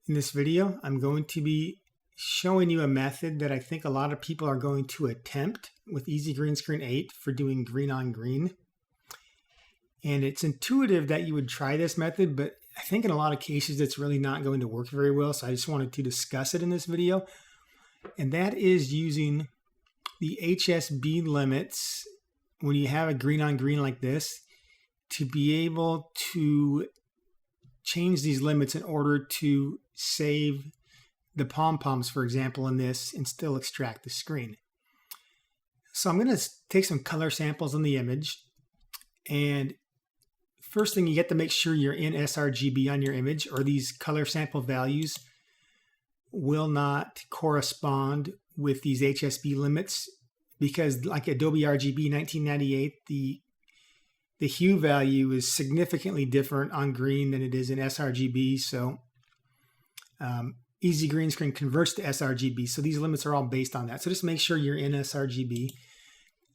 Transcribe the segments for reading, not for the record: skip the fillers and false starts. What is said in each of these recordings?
In this video, I'm going to be showing you a method that I think a lot of people are going to attempt with Easy Green Screen 8 for doing green on green. And it's intuitive that you would try this method, but I think in a lot of cases it's really not going to work very well. So I just wanted to discuss it in this video. And that is using the HSB limits when you have a green on green like this to be able to change these limits in order to save the pom-poms, for example, in this and still extract the screen. So I'm going to take some color samples in the image, and first thing, you get to make sure you're in sRGB on your image, or these color sample values will not correspond with these HSB limits, because like Adobe RGB 1998, the hue value is significantly different on green than it is in sRGB. So Easy Green Screen converts to sRGB. So these limits are all based on that. So just make sure you're in sRGB.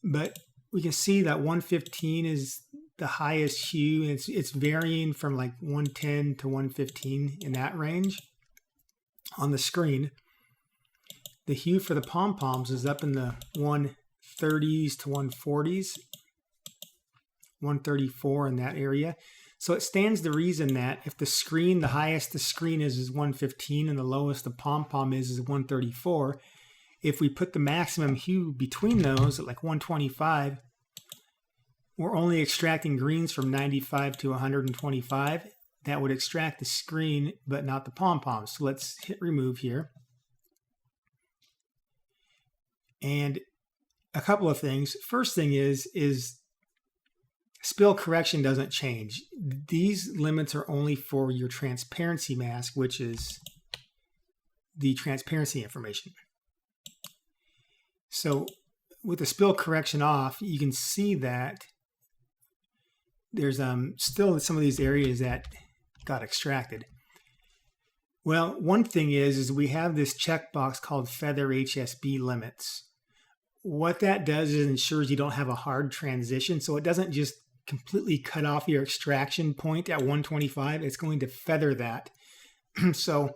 But we can see that 115 is the highest hue. And it's varying from like 110 to 115 in that range on the screen. The hue for the pom-poms is up in the 130s to 140s. 134 in that area. So it stands to reason that if the highest the screen is 115 and the lowest the pom-pom is 134, if we put the maximum hue between those at like 125, we're only extracting greens from 95 to 125. That would extract the screen, but not the pom-poms. So let's hit remove here. And a couple of things. First thing is spill correction doesn't change. These limits are only for your transparency mask, which is the transparency information. So with the spill correction off, you can see that there's still some of these areas that got extracted. Well, one thing is we have this checkbox called Feather HSB Limits. What that does is ensures you don't have a hard transition, so it doesn't just completely cut off your extraction point at 125. It's going to feather that. So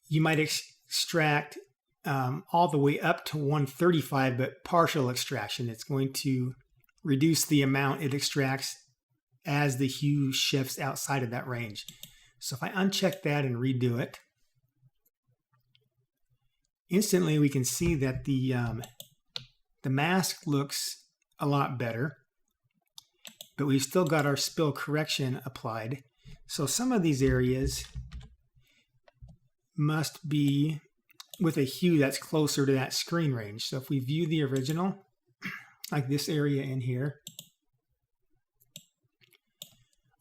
you might extract all the way up to 135, but partial extraction. It's going to reduce the amount it extracts as the hue shifts outside of that range. So if I uncheck that and redo it, instantly we can see that the mask looks a lot better, but we've still got our spill correction applied. So some of these areas must be with a hue that's closer to that screen range. So if we view the original, like this area in here,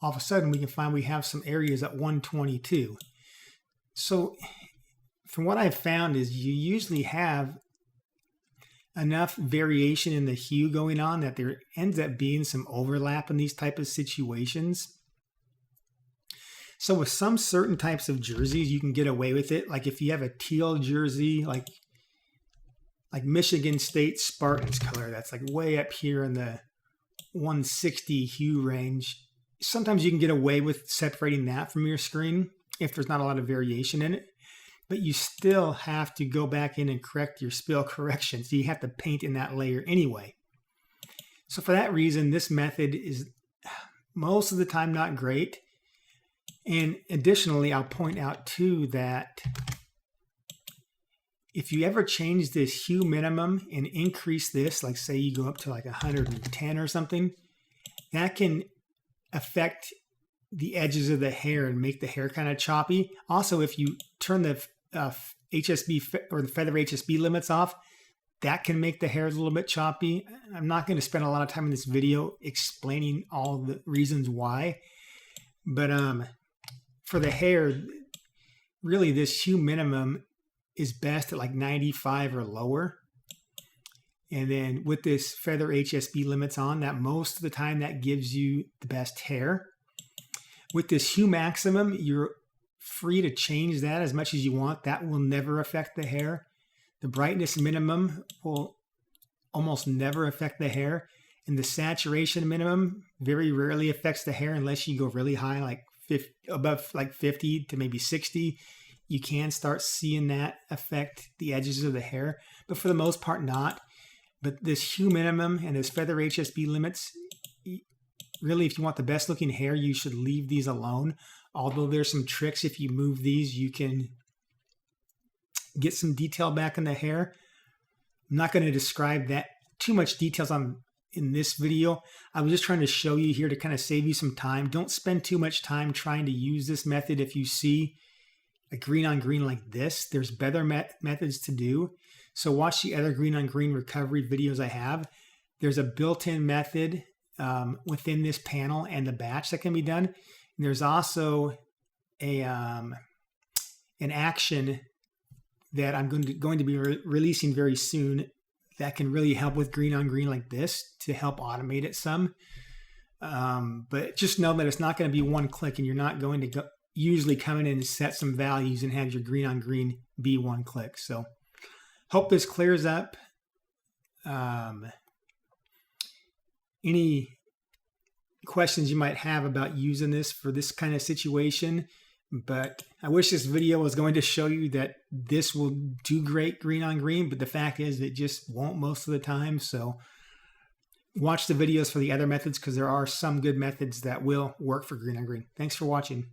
all of a sudden we can find we have some areas at 122. So from what I've found is you usually have enough variation in the hue going on that there ends up being some overlap in these type of situations. So with some certain types of jerseys, you can get away with it. Like if you have a teal jersey, like Michigan State Spartans color, that's like way up here in the 160 hue range. Sometimes you can get away with separating that from your screen if there's not a lot of variation in it. But you still have to go back in and correct your spill correction. So you have to paint in that layer anyway. So for that reason, this method is most of the time not great. And additionally, I'll point out too that if you ever change this hue minimum and increase this, like say you go up to like 110 or something, that can affect the edges of the hair and make the hair kind of choppy. Also, if you turn the HSB or the Feather HSB limits off, that can make the hair a little bit choppy. I'm not going to spend a lot of time in this video explaining all the reasons why, but for the hair, really this hue minimum is best at like 95 or lower. And then with this Feather HSB limits on, that most of the time that gives you the best hair. With this hue maximum, you're free to change that as much as you want. That will never affect the hair. The brightness minimum will almost never affect the hair. And the saturation minimum very rarely affects the hair unless you go really high, like above like 50 to maybe 60, you can start seeing that affect the edges of the hair, but for the most part not. But this hue minimum and this feather HSB limits, really, if you want the best looking hair, you should leave these alone. Although there's some tricks, if you move these, you can get some detail back in the hair. I'm not going to describe that too much details in this video. I was just trying to show you here to kind of save you some time. Don't spend too much time trying to use this method. If you see a green on green like this, there's better methods to do. So watch the other green on green recovery videos I have. There's a built-in method within this panel and the batch that can be done. And there's also an action that I'm going to be releasing very soon that can really help with green on green like this to help automate it some. But just know that it's not going to be one click, and you're not going to usually come in and set some values and have your green on green be one click. So hope this clears up any questions you might have about using this for this kind of situation. But I wish this video was going to show you that this will do great green on green, but the fact is it just won't most of the time. So watch the videos for the other methods, because there are some good methods that will work for green on green. Thanks for watching.